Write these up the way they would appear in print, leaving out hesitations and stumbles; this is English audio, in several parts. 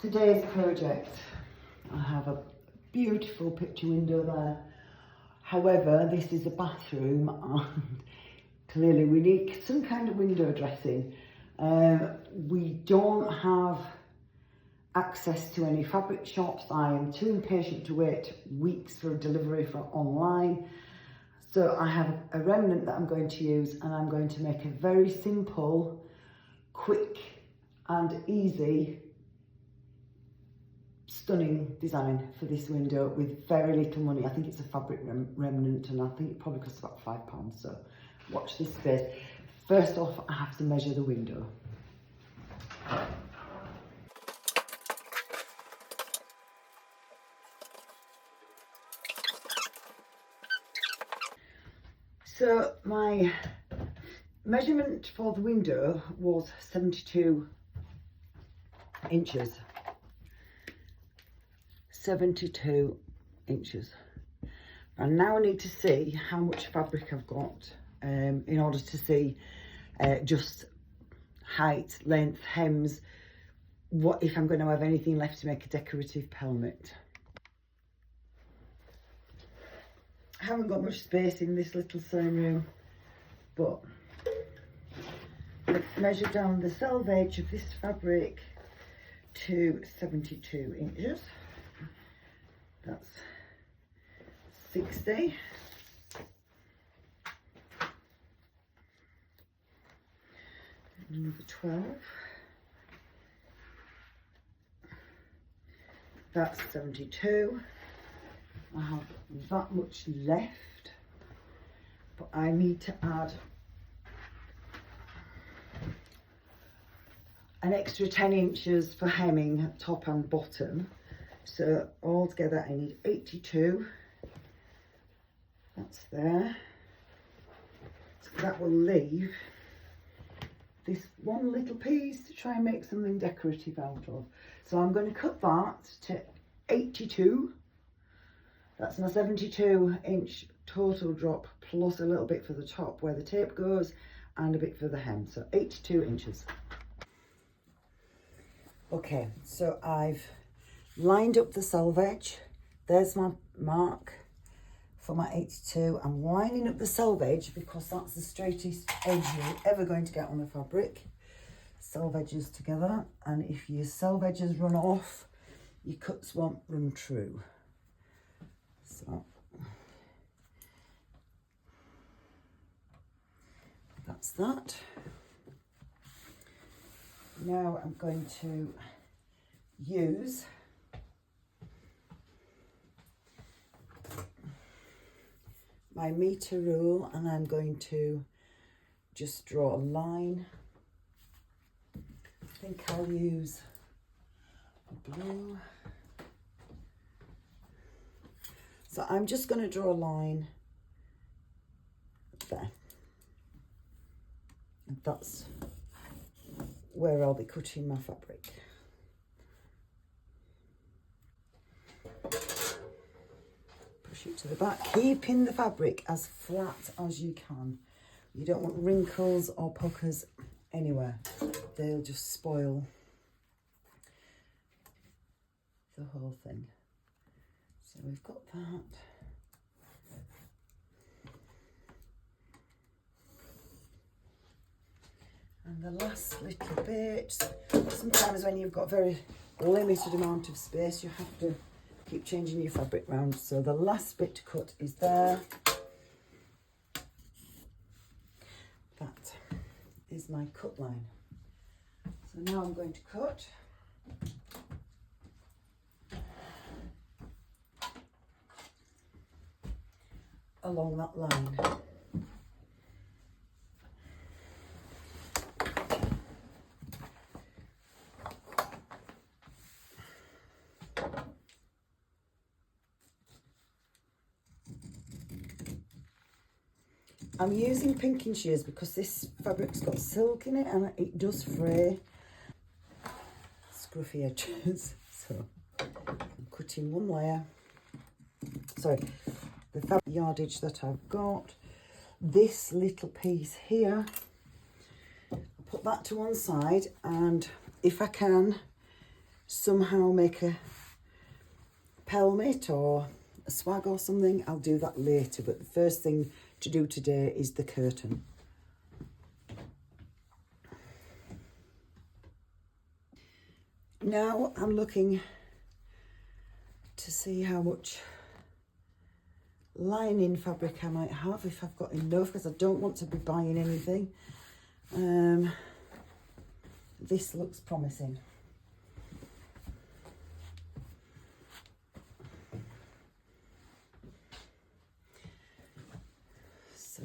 Today's project, I have a beautiful picture window there. However, this is a bathroom and clearly we need some kind of window dressing. We don't have access to any fabric shops. I am too impatient to wait weeks for a delivery from online. So I have a remnant that I'm going to use, and I'm going to make a very simple, quick and easy, stunning design for this window with very little money. I think it's a fabric remnant, and I think it probably costs about £5, so watch this space. First off, I have to measure the window. So my measurement for the window was 72 inches. 72 inches. And now I need to see how much fabric I've got in order to see just height, length, hems, what if I'm going to have anything left to make a decorative pelmet. I haven't got much space in this little sewing room, but let's measure down the selvage of this fabric to 72 inches. That's 60. Another 12. That's 72. I have that much left, but I need to add an extra 10 inches for hemming top and bottom. So altogether I need 82. That's there. So that will leave this one little piece to try and make something decorative out of. So I'm going to cut that to 82. That's my 72-inch total drop, plus a little bit for the top where the tape goes and a bit for the hem. So 82 inches. Okay, so I've lined up the selvage. There's my mark for my 82. I'm lining up the selvage because that's the straightest edge you're ever going to get on the fabric. Selvages together, and if your selvages run off, your cuts won't run true. So that's that. Now I'm going to use my meter rule, and I'm going to just draw a line. I think I'll use blue. So I'm just going to draw a line there. And that's where I'll be cutting my fabric. Push it to the back, keeping the fabric as flat as you can. You don't want wrinkles or puckers anywhere. They'll just spoil the whole thing. So we've got that. And the last little bit, sometimes when you've got very limited amount of space, you have to keep changing your fabric round. So the last bit to cut is there. That is my cut line. So now I'm going to cut. Along that line. I'm using pinking shears because this fabric's got silk in it and it does fray. Scruffy edges. So I'm cutting one layer. Sorry, the fabric yardage that I've got. This little piece here, I'll put that to one side, and if I can, somehow make a pelmet or a swag or something, I'll do that later. But the first thing to do today is the curtain. Now I'm looking to see how much lining fabric I might have, if I've got enough, because I don't want to be buying anything. This looks promising. So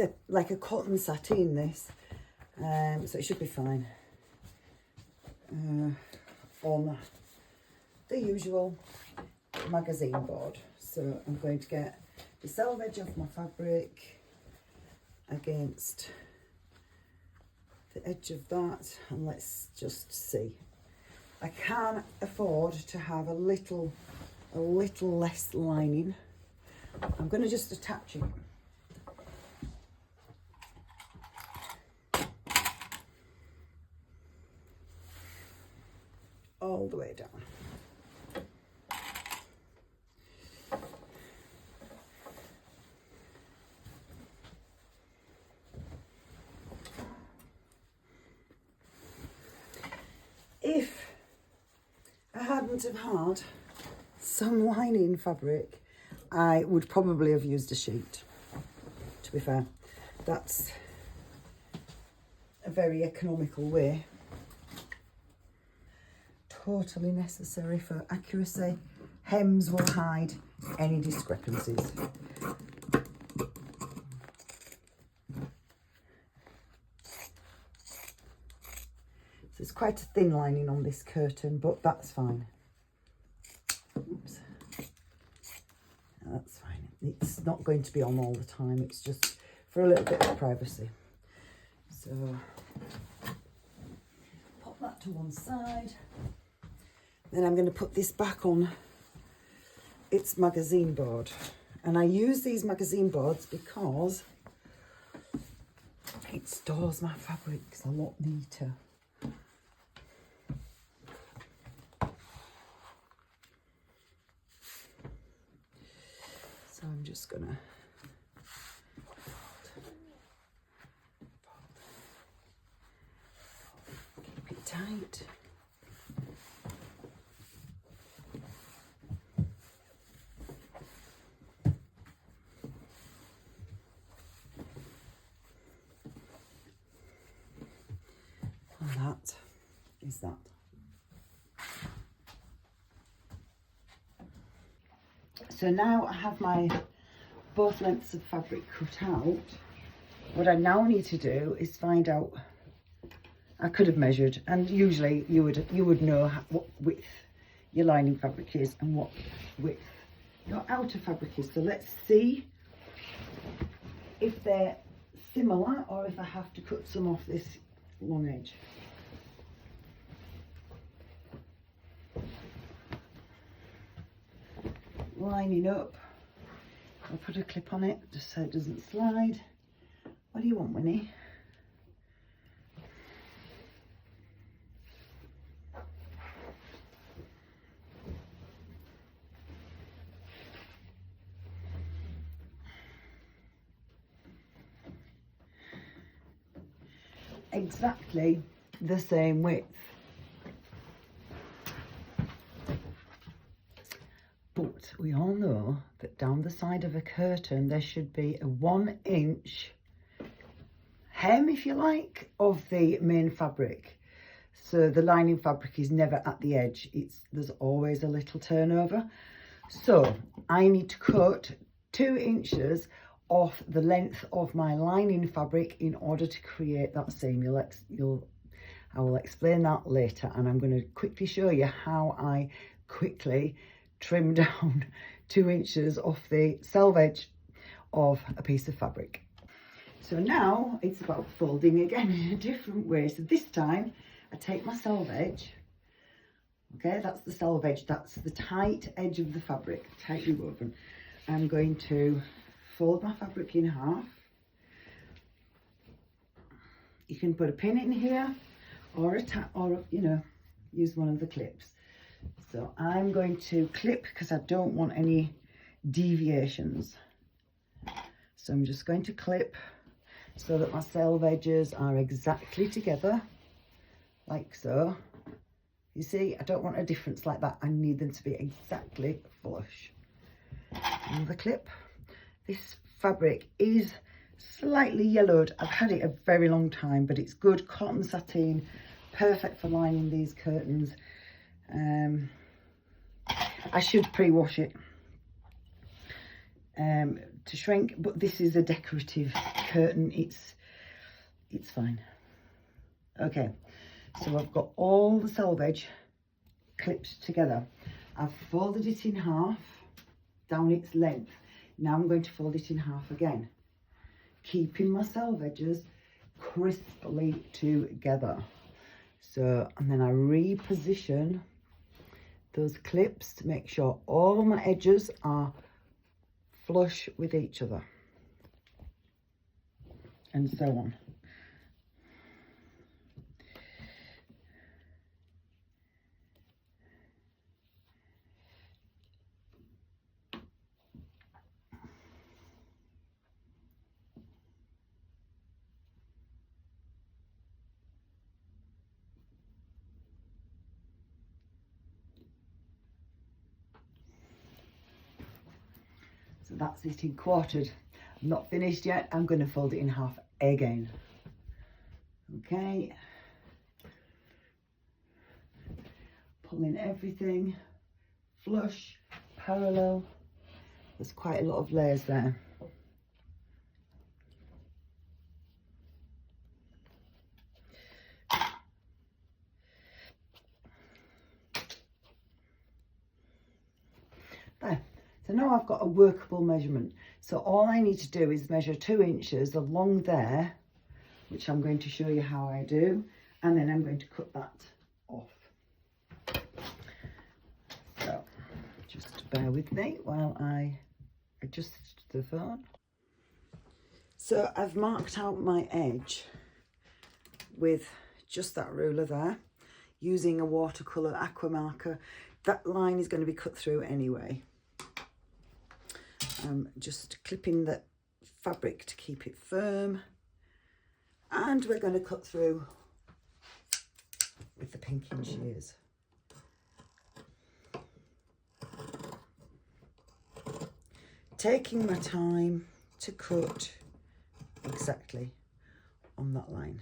it's like a cotton sateen, this, so it should be fine. On the usual magazine board. So I'm going to get the selvage of my fabric against the edge of that, and let's just see. I can afford to have a little less lining. I'm going to just attach it. All the way down. If I hadn't have had some lining fabric, I would probably have used a sheet, to be fair. That's a very economical way. Totally necessary for accuracy. Hems will hide any discrepancies. So it's quite a thin lining on this curtain, but that's fine. Oops. That's fine. It's not going to be on all the time. It's just for a little bit of privacy. So pop that to one side. Then I'm going to put this back on its magazine board. And I use these magazine boards because it stores my fabrics a lot neater. So I'm just going to keep it tight. That is that. So now I have my both lengths of fabric cut out. What I now need to do is find out, I could have measured, and usually you would know what width your lining fabric is and what width your outer fabric is. So let's see if they're similar or if I have to cut some off this long edge. Lining up. I'll put a clip on it just so it doesn't slide. What do you want, Winnie? Exactly the same width. But we all know that down the side of a curtain there should be a 1 inch hem, if you like, of the main fabric. So the lining fabric is never at the edge. There's always a little turnover. So I need to cut 2 inches off the length of my lining fabric in order to create that seam. I will explain that later, and I'm going to quickly show you how I quickly trim down 2 inches off the selvage of a piece of fabric. So now it's about folding again in a different way. So this time I take my selvage, okay, that's the selvage, that's the tight edge of the fabric, tightly woven. I'm going to fold my fabric in half. You can put a pin in here or you know, use one of the clips. So I'm going to clip because I don't want any deviations. So I'm just going to clip so that my selvages are exactly together, like so. You see, I don't want a difference like that. I need them to be exactly flush. Another clip. This fabric is slightly yellowed. I've had it a very long time, but it's good cotton sateen, perfect for lining these curtains. I should pre-wash it to shrink, but this is a decorative curtain. It's fine. Okay, so I've got all the selvage clipped together. I've folded it in half down its length. Now I'm going to fold it in half again, keeping my selvages crisply together. So, and then I reposition those clips to make sure all my edges are flush with each other, and so on. So that's it in quartered. I'm not finished yet. I'm going to fold it in half again. Okay. Pulling everything flush, parallel. There's quite a lot of layers there. There. So now I've got a workable measurement. So all I need to do is measure 2 inches along there, which I'm going to show you how I do, and then I'm going to cut that off. So just bear with me while I adjust the phone. So I've marked out my edge with just that ruler there, using a watercolour aqua marker. That line is going to be cut through anyway. I'm just clipping the fabric to keep it firm, and we're going to cut through with the pinking shears. Taking my time to cut exactly on that line.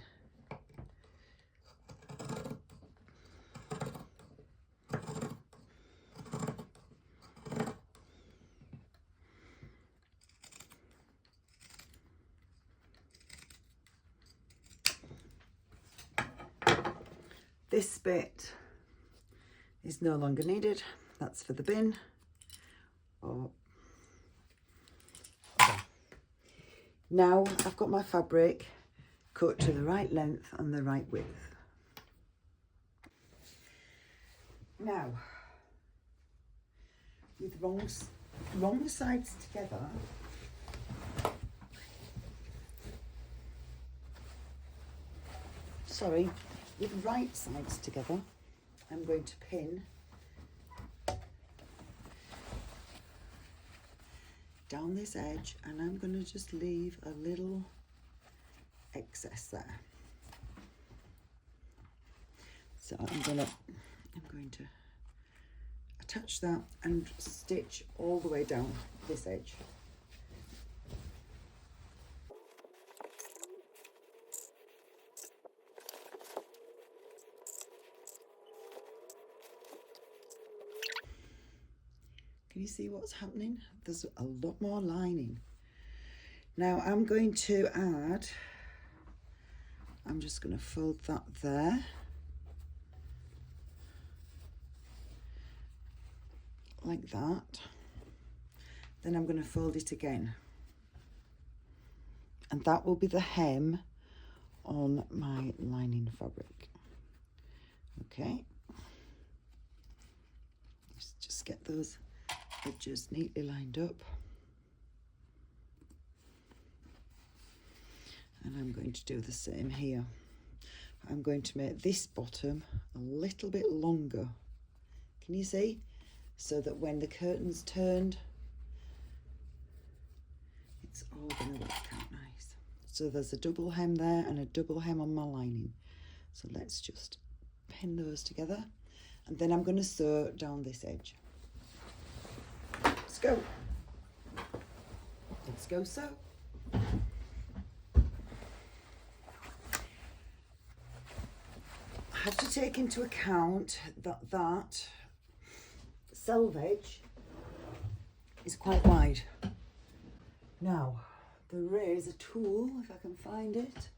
This bit is no longer needed. That's for the bin. Oh. Okay. Now I've got my fabric cut to the right length and the right width. Now, with wrong sides together, with right sides together, I'm going to pin down this edge, and I'm going to just leave a little excess there. So I'm going to attach that and stitch all the way down this edge. Can you see what's happening? There's a lot more lining. Now I'm going to add, I'm just going to fold that there. Like that. Then I'm going to fold it again. And that will be the hem on my lining fabric. Okay. Let's just get those edges neatly lined up. And I'm going to do the same here. I'm going to make this bottom a little bit longer. Can you see? So that when the curtain's turned, it's all going to work out nice. So there's a double hem there and a double hem on my lining. So let's just pin those together. And then I'm going to sew down this edge. Let's go. Let's go sew. I have to take into account that selvage is quite wide. Now, there is a tool, if I can find it.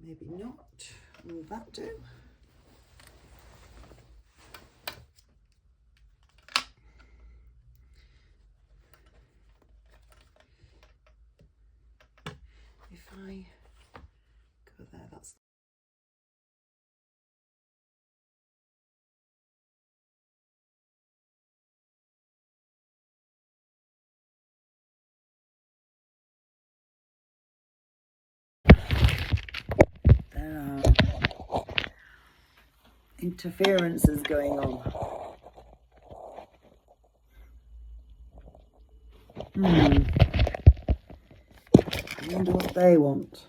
Maybe not. Will that do? If I go there, that's there are interferences going on. I wonder what they want.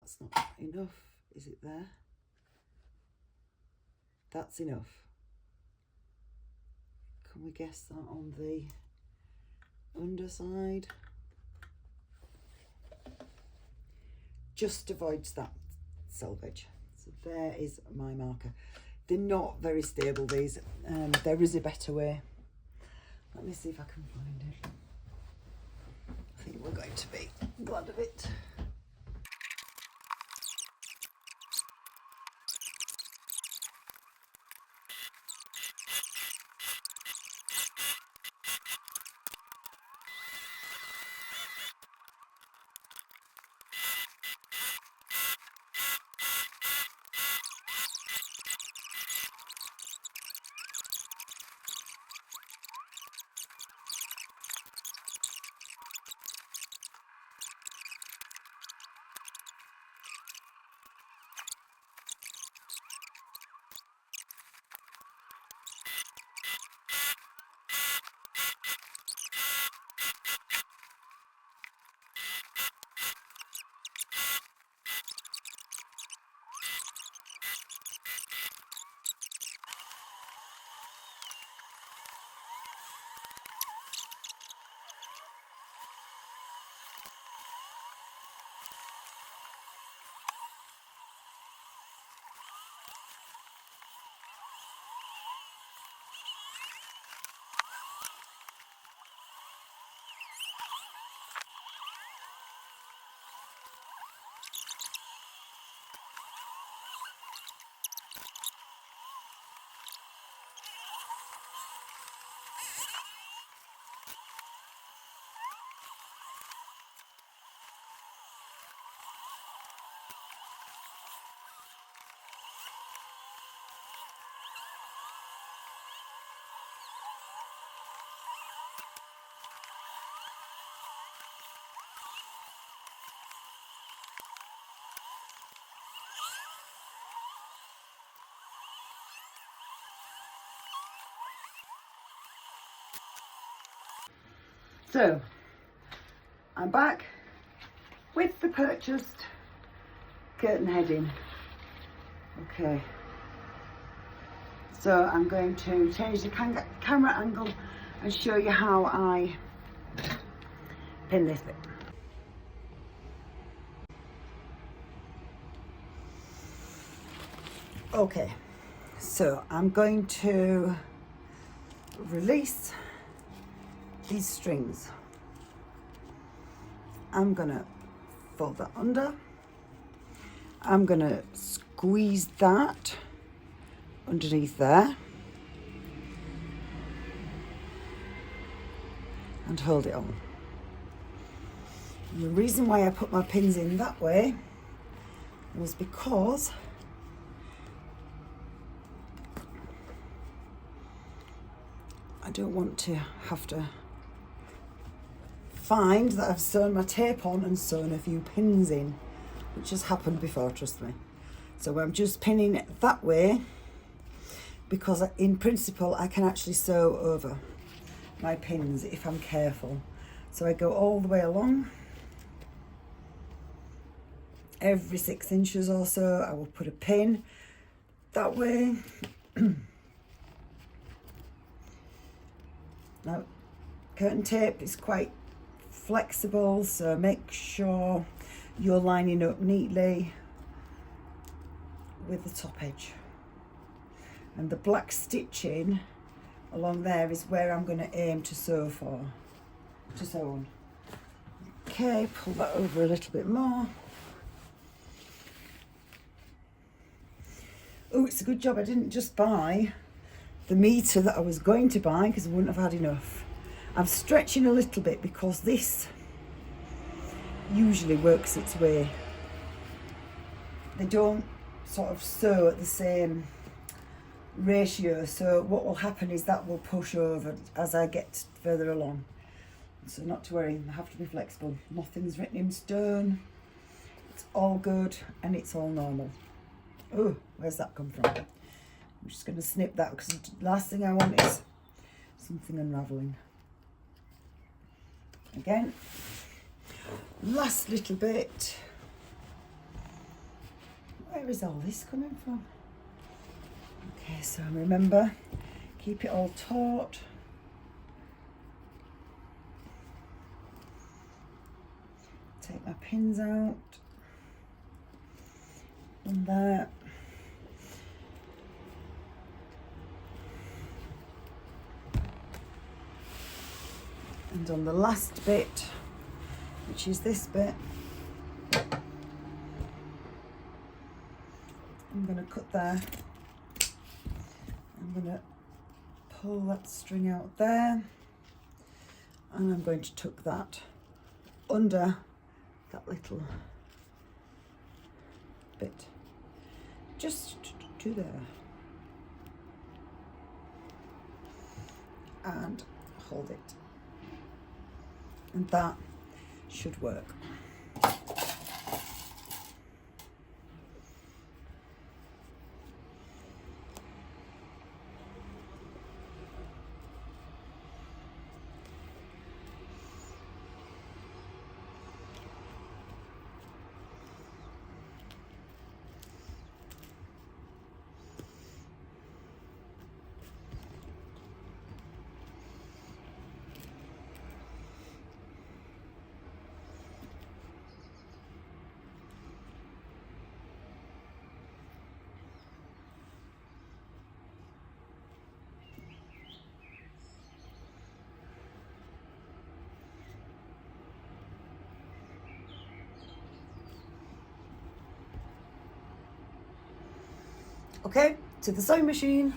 That's not enough, is it there? That's enough. Can we guess that on the underside? Just avoids that selvage. So there is my marker. They're not very stable, these. There is a better way. Let me see if I can find it. I think we're going to be glad of it. So I'm back with the purchased curtain heading. Okay, so I'm going to change the camera angle and show you how I pin this bit. Okay, so I'm going to release these strings. I'm gonna fold that under. I'm gonna squeeze that underneath there and hold it on. And the reason why I put my pins in that way was because I don't want to have to find that I've sewn my tape on and sewn a few pins in, which has happened before, trust me. So I'm just pinning it that way because in principle I can actually sew over my pins if I'm careful. So I go all the way along. Every 6 inches or so I will put a pin that way. Now, curtain tape is quite flexible, so make sure you're lining up neatly with the top edge. And the black stitching along there is where I'm going to aim to sew on. Okay, pull that over a little bit more. Oh, it's a good job I didn't just buy the meter that I was going to buy because I wouldn't have had enough. I'm stretching a little bit because this usually works its way. They don't sort of sew at the same ratio, so what will happen is that will push over as I get further along. So not to worry, I have to be flexible. Nothing's written in stone. It's all good and it's all normal. Oh, where's that come from? I'm just going to snip that because the last thing I want is something unravelling. Again, last little bit. Where is all this coming from? Okay, so remember, keep it all taut. Take my pins out. And there. And on the last bit, which is this bit, I'm going to cut there. I'm going to pull that string out there, and I'm going to tuck that under that little bit, just to there, and hold it. And that should work. Okay, to the sewing machine.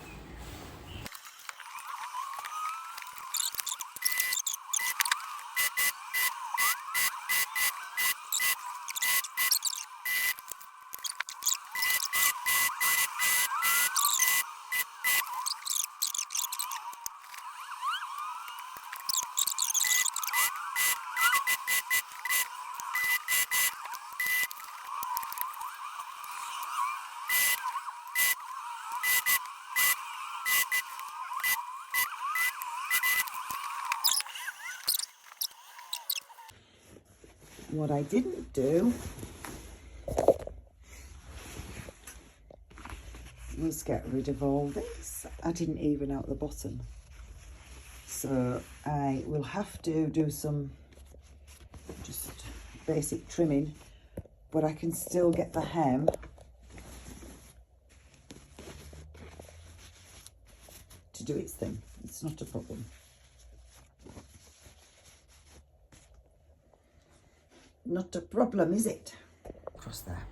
What I didn't do was get rid of all this. I didn't even out the bottom. So I will have to do some just basic trimming, but I can still get the hem to do its thing. It's not a problem. Not a problem, is it? Across there.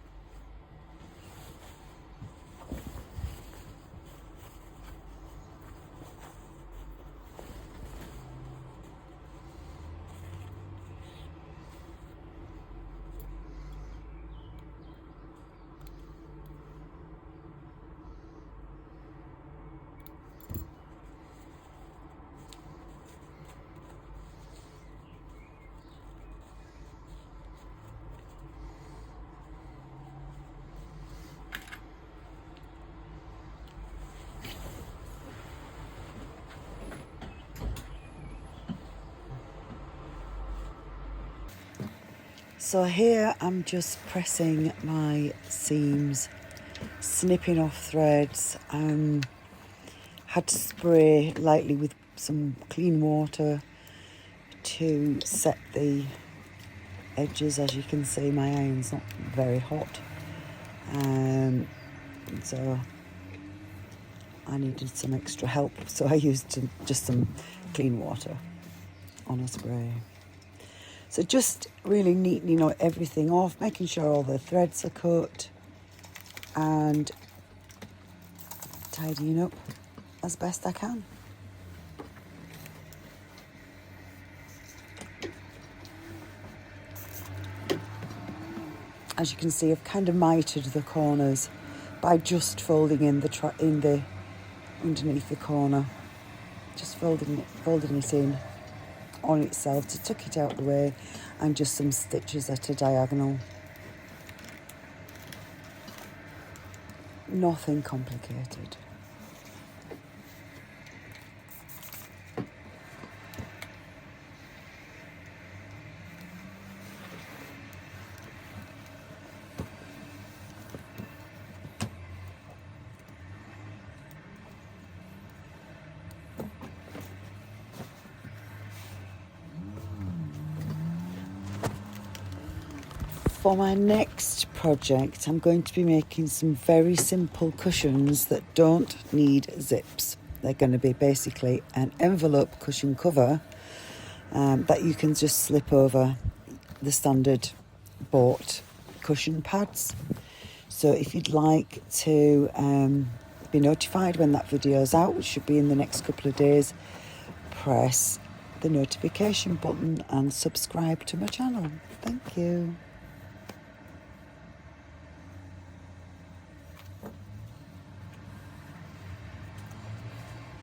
So here I'm just pressing my seams, snipping off threads. Had to spray lightly with some clean water to set the edges. As you can see, my iron's not very hot, so I needed some extra help, so I used just some clean water on a spray. So just really neatening everything off, making sure all the threads are cut and tidying up as best I can. As you can see, I've kind of mitered the corners by just folding in the underneath the corner, just folding it in on itself to tuck it out the way, and just some stitches at a diagonal. Nothing complicated. For my next project, I'm going to be making some very simple cushions that don't need zips. They're going to be basically an envelope cushion cover that you can just slip over the standard bought cushion pads. So if you'd like to be notified when that video is out, which should be in the next couple of days, press the notification button and subscribe to my channel. Thank you.